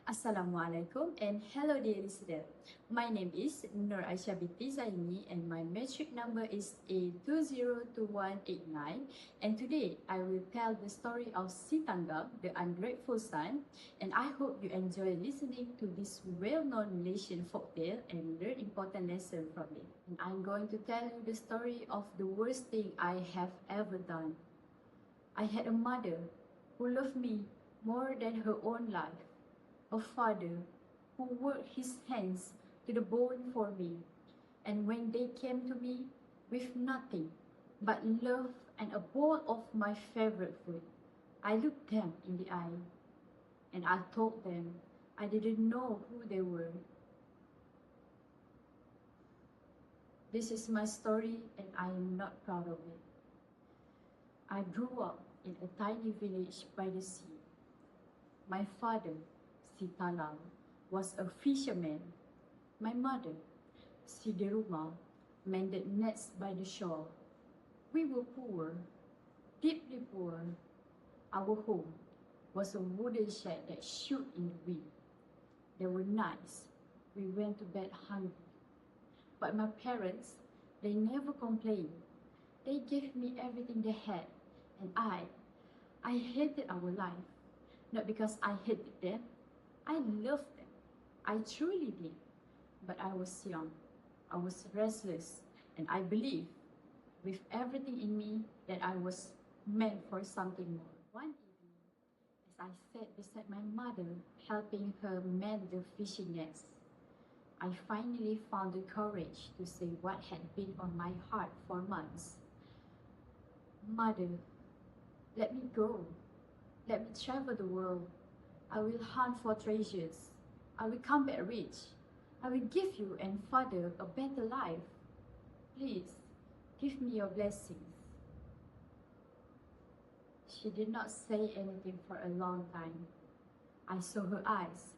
Assalamualaikum and hello dear listener. My name is Nur Aisha Binti Zaimi and my metric number is A202189, and today I will tell the story of Si Tanggap, the ungrateful son, and I hope you enjoy listening to this well-known Malaysian folktale and learn important lesson from it. And I'm going to tell you the story of the worst thing I have ever done. I had a mother who loved me more than her own life. A father who worked his hands to the bone for me, and when they came to me with nothing but love and a bowl of my favorite food, I looked them in the eye and I told them I didn't know who they were. This is my story and I am not proud of it. I grew up in a tiny village by the sea. My father, Si Talang, was a fisherman. My mother, Si Deruma, mended nets by the shore. We were poor, deeply poor. Our home was a wooden shed that shook in the wind. There were nights we went to bed hungry. But my parents, they never complained. They gave me everything they had, and I hated our life. Not because I hated them, I loved them. I truly did. But I was young, I was restless, and I believed with everything in me that I was meant for something more. One evening, as I sat beside my mother, helping her mend the fishing nets, I finally found the courage to say what had been on my heart for months. Mother, let me go. Let me travel the world. I will hunt for treasures. I will come back rich. I will give you and father a better life. Please, give me your blessings. She did not say anything for a long time. I saw her eyes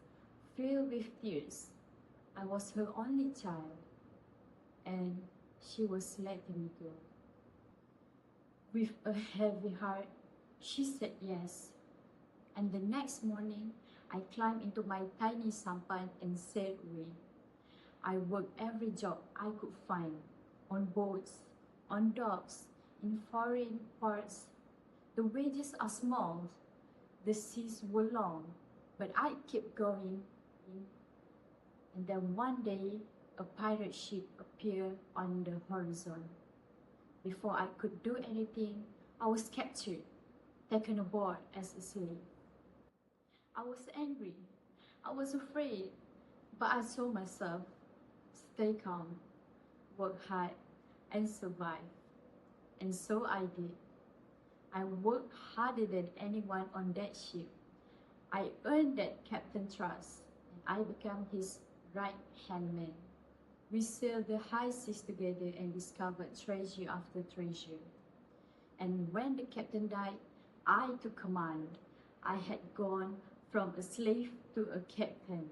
filled with tears. I was her only child, and she was letting me go. With a heavy heart, she said yes. And the next morning, I climbed into my tiny sampan and sailed away. I worked every job I could find, on boats, on docks, in foreign parts. The wages are small, the seas were long, but I kept going. And then one day, a pirate ship appeared on the horizon. Before I could do anything, I was captured, taken aboard as a slave. I was angry, I was afraid, but I told myself, stay calm, work hard, and survive. And so I did. I worked harder than anyone on that ship. I earned that captain's trust, and I became his right-hand man. We sailed the high seas together and discovered treasure after treasure. And when the captain died, I took command. I had gone from a slave to a captain.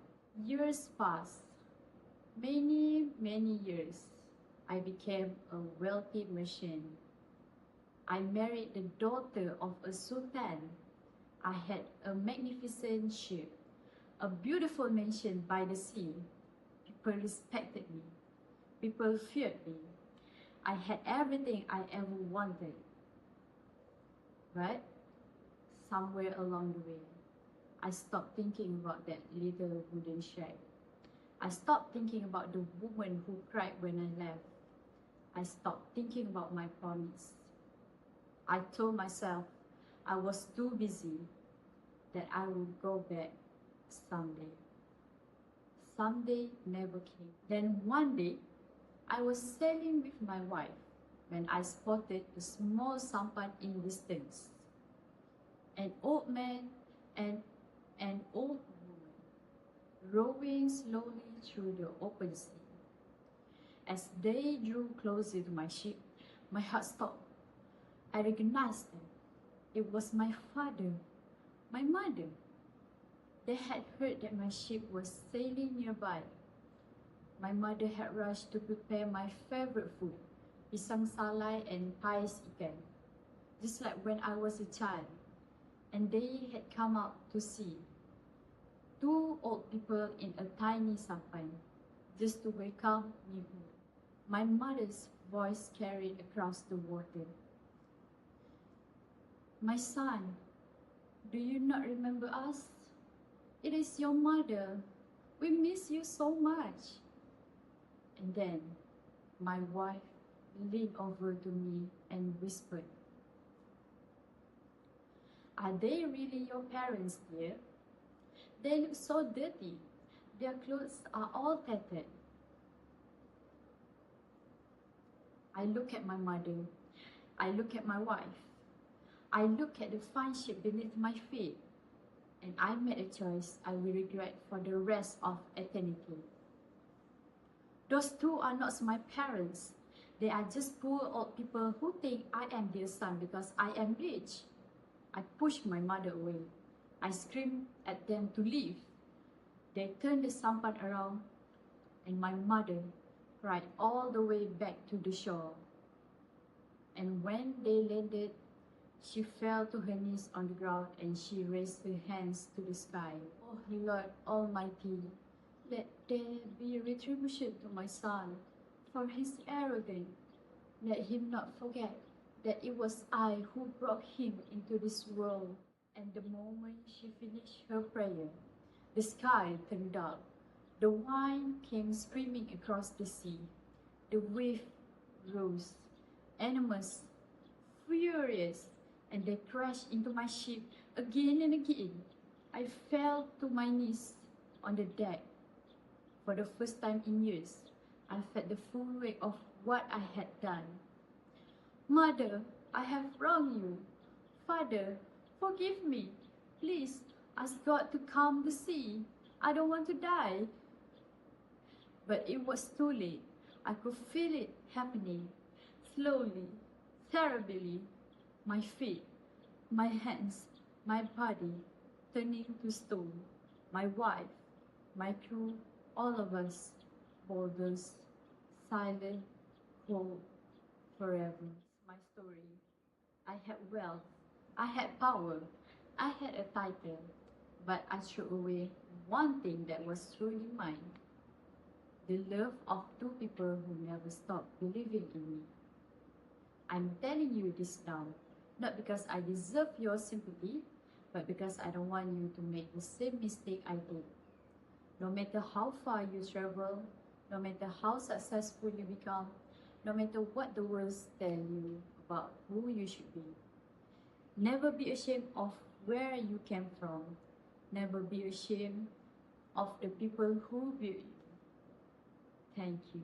Years passed. Many years. I became a wealthy merchant. I married the daughter of a sultan. I had a magnificent ship, a beautiful mansion by the sea. People respected me. People feared me. I had everything I ever wanted. But somewhere along the way, I stopped thinking about that little wooden shack. I stopped thinking about the woman who cried when I left. I stopped thinking about my promise. I told myself I was too busy, that I would go back someday. Someday never came. Then one day, I was sailing with my wife when I spotted a small sampan in distance. An old man and an old woman rowing slowly through the open sea. As they drew closer to my ship, my heart stopped. I recognized them. It was my father, my mother. They had heard that my ship was sailing nearby. My mother had rushed to prepare my favorite food, pisang salai and pais ikan, just like when I was a child. And they had come out to sea, two old people in a tiny sampan just to welcome me home. My mother's voice carried across the water. My son, do you not remember us? It is your mother. We miss you so much. And then my wife leaned over to me and whispered, are they really your parents, dear? They look so dirty. Their clothes are all tattered. I look at my mother. I look at my wife. I look at the fine sheet beneath my feet. And I made a choice I will regret for the rest of eternity. Those two are not my parents. They are just poor old people who think I am their son because I am rich. I pushed my mother away. I screamed at them to leave. They turned the sampan around and my mother cried all the way back to the shore. And when they landed, she fell to her knees on the ground and she raised her hands to the sky. Oh Lord Almighty, let there be retribution to my son for his arrogance. Let him not forget that it was I who brought him into this world. And the moment she finished her prayer, the sky turned dark. The wind came screaming across the sea. The wave rose, enormous, furious, and they crashed into my ship again and again. I fell to my knees on the deck. For the first time in years, I felt the full weight of what I had done. Mother, I have wronged you. Father, forgive me. Please ask God to calm the sea. I don't want to die. But it was too late. I could feel it happening. Slowly, terribly, my feet, my hands, my body turning to stone. My wife, my crew, all of us, boulders, silent, cold, forever. My story. I had wealth, I had power, I had a title, but I threw away one thing that was truly mine. The love of two people who never stopped believing in me. I'm telling you this now, not because I deserve your sympathy, but because I don't want you to make the same mistake I did. No matter how far you travel, no matter how successful you become, no matter what the world tell you about who you should be, never be ashamed of where you came from. Never be ashamed of the people who built you. Thank you.